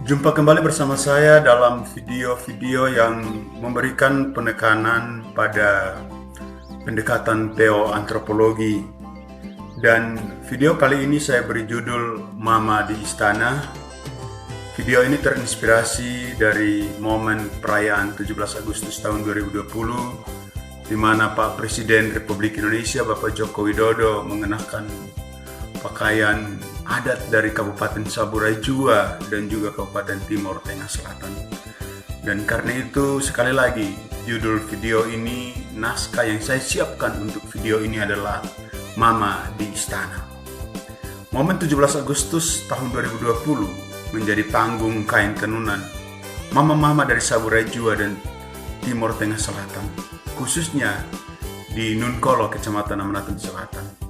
Jumpa kembali bersama saya dalam video-video yang memberikan penekanan pada pendekatan teoantropologi. Dan video kali ini saya beri judul Mama di Istana. Video ini terinspirasi dari momen perayaan 17 Agustus tahun 2020, di mana Pak Presiden Republik Indonesia Bapak Joko Widodo mengenakan pakaian adat dari Kabupaten Saburai Jua dan juga Kabupaten Timor Tengah Selatan. Dan karena itu, sekali lagi, judul video ini, naskah yang saya siapkan untuk video ini adalah Mama di Istana. Momen 17 Agustus tahun 2020 menjadi panggung kain tenunan mama-mama dari Saburai Jua dan Timor Tengah Selatan, khususnya di Nunkolo, Kecamatan Amanatun Selatan.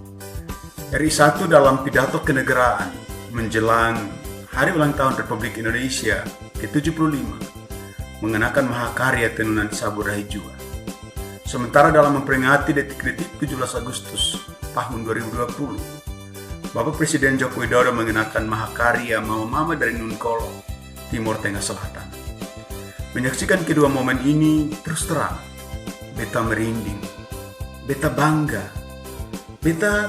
RI 1 dalam pidato kenegaraan menjelang Hari Ulang Tahun Republik Indonesia ke-75 mengenakan mahakarya tenunan Saburai Jua. Sementara dalam memperingati detik-detik 17 Agustus tahun 2020, Bapak Presiden Joko Widodo mengenakan mahakarya mama-mama dari Nunkolo, Timor Tengah Selatan. Menyaksikan kedua momen ini, terus terang, beta merinding, beta bangga, beta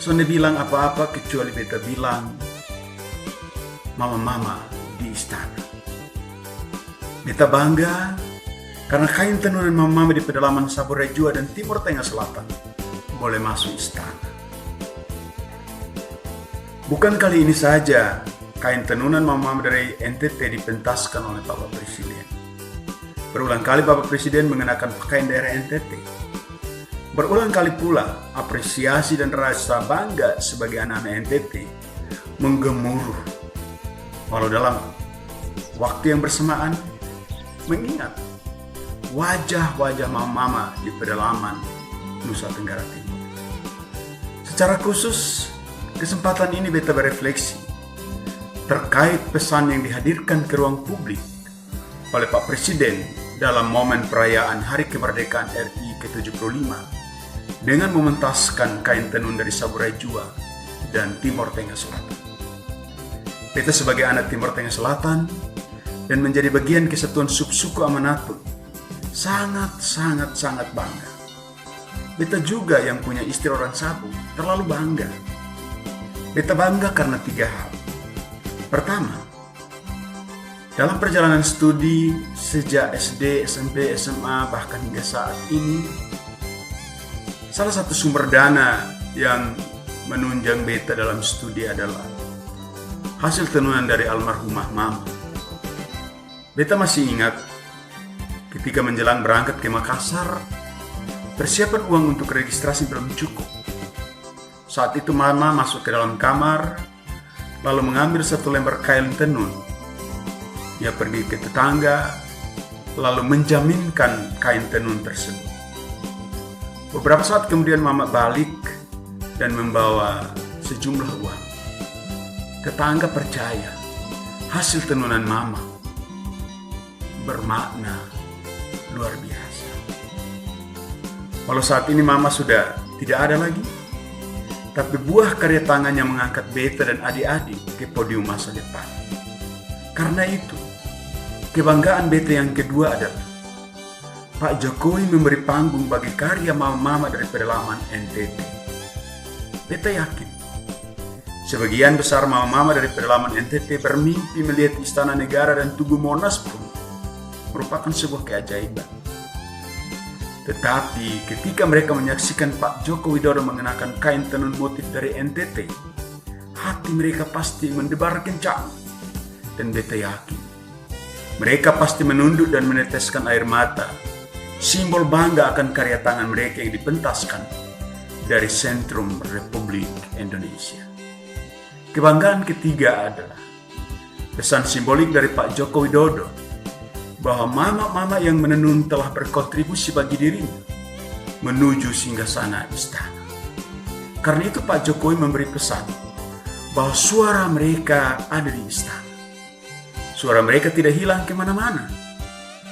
sonde bilang apa-apa kecuali beta bilang mama-mama di istana. Beta bangga karena kain tenunan mama-mama di pedalaman Saburai Jua dan Timor Tengah Selatan boleh masuk istana. Bukan kali ini saja kain tenunan mama-mama dari NTT dipentaskan oleh Bapak Presiden. Berulang kali Bapak Presiden mengenakan pakaian daerah NTT. Berulang kali pula, apresiasi dan rasa bangga sebagai anak-anak NTT menggemuruh. Walau dalam waktu yang bersamaan, mengingat wajah-wajah mama-mama di pedalaman Nusa Tenggara Timur. Secara khusus, kesempatan ini beta berefleksi terkait pesan yang dihadirkan ke ruang publik oleh Pak Presiden dalam momen perayaan Hari Kemerdekaan RI ke-75 dengan mementaskan kain tenun dari Saburai Jua dan Timor Tengah Selatan. Beta sebagai anak Timor Tengah Selatan dan menjadi bagian kesatuan subsuku Amanatun sangat bangga. Beta juga yang punya istri orang Sabu terlalu bangga. Beta bangga karena 3 hal. Pertama, dalam perjalanan studi sejak SD, SMP, SMA, bahkan hingga saat ini, salah satu sumber dana yang menunjang beta dalam studi adalah hasil tenunan dari almarhumah mama. Beta masih ingat ketika menjelang berangkat ke Makassar, persiapan uang untuk registrasi belum cukup. Saat itu mama masuk ke dalam kamar, lalu mengambil 1 lembar kain tenun. Ia pergi ke tetangga, lalu menjaminkan kain tenun tersebut. Beberapa saat kemudian mama balik dan membawa sejumlah uang. Tetangga percaya hasil tenunan mama bermakna luar biasa. Walau saat ini mama sudah tidak ada lagi, tapi buah karya tangannya mengangkat beta dan adik-adik ke podium masa depan. Karena itu, kebanggaan beta yang kedua adalah Pak Jokowi memberi panggung bagi karya mama-mama dari pedalaman NTT. Beta yakin, sebagian besar mama-mama dari pedalaman NTT bermimpi melihat Istana Negara dan Tugu Monas pun merupakan sebuah keajaiban. Tetapi ketika mereka menyaksikan Pak Joko Widodo mengenakan kain tenun motif dari NTT, hati mereka pasti mendebar kencang. Dan beta yakin, mereka pasti menunduk dan meneteskan air mata, simbol bangga akan karya tangan mereka yang dipentaskan dari sentrum Republik Indonesia. Kebanggaan ketiga adalah pesan simbolik dari Pak Joko Widodo bahwa mama-mama yang menenun telah berkontribusi bagi dirinya menuju singgasana istana. Karena itu Pak Jokowi memberi pesan bahwa suara mereka ada di istana. Suara mereka tidak hilang kemana-mana.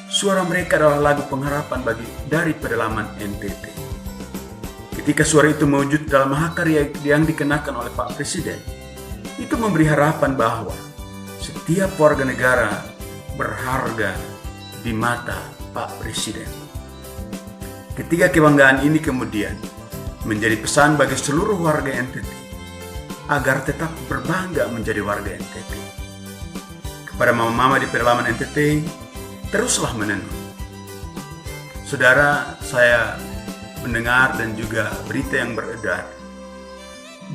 Suara mereka adalah lagu pengharapan dari pedalaman NTT. Ketika suara itu mewujud dalam mahakarya yang dikenakan oleh Pak Presiden, itu memberi harapan bahwa setiap warga negara berharga di mata Pak Presiden. Ketiga kebanggaan ini kemudian menjadi pesan bagi seluruh warga NTT agar tetap berbangga menjadi warga NTT. Kepada mama-mama di pedalaman NTT, teruslah menenun. Saudara, saya mendengar dan juga berita yang beredar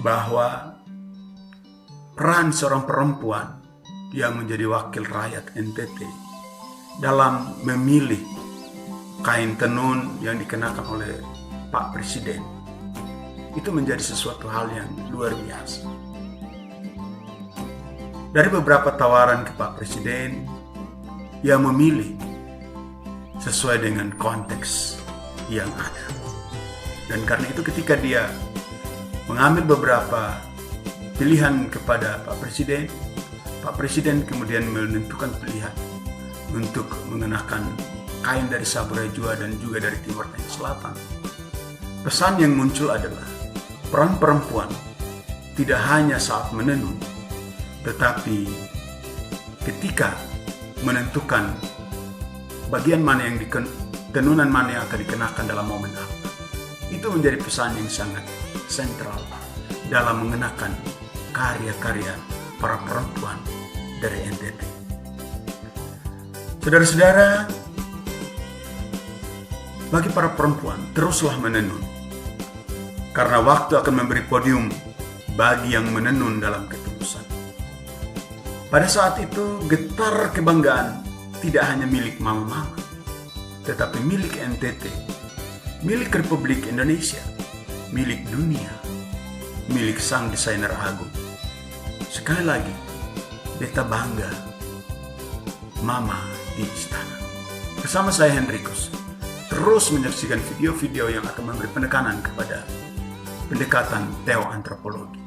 bahwa peran seorang perempuan yang menjadi wakil rakyat NTT dalam memilih kain tenun yang dikenakan oleh Pak Presiden itu menjadi sesuatu hal yang luar biasa. Dari beberapa tawaran ke Pak Presiden, ia memilih sesuai dengan konteks yang ada. Dan karena itu ketika dia mengambil beberapa pilihan kepada Pak Presiden kemudian menentukan pilihan untuk mengenakan kain dari Saburai Jua dan juga dari Timur Tengah Selatan. Pesan yang muncul adalah peran perempuan tidak hanya saat menenun, tetapi ketika menentukan bagian mana yang tenunan mana yang akan dikenakan dalam momen apa. Itu menjadi pesan yang sangat sentral dalam mengenakan karya-karya para perempuan dari NTT. Saudara-saudara, bagi para perempuan, teruslah menenun. Karena waktu akan memberi podium bagi yang menenun dalam ketulusan. Pada saat itu, getar kebanggaan tidak hanya milik mama-mama, tetapi milik NTT, milik Republik Indonesia, milik dunia, milik sang desainer agung. Sekali lagi, beta bangga, mama di istana. Bersama saya Henrikus, terus menyaksikan video-video yang akan memberi penekanan kepada pendekatan teoantropologi.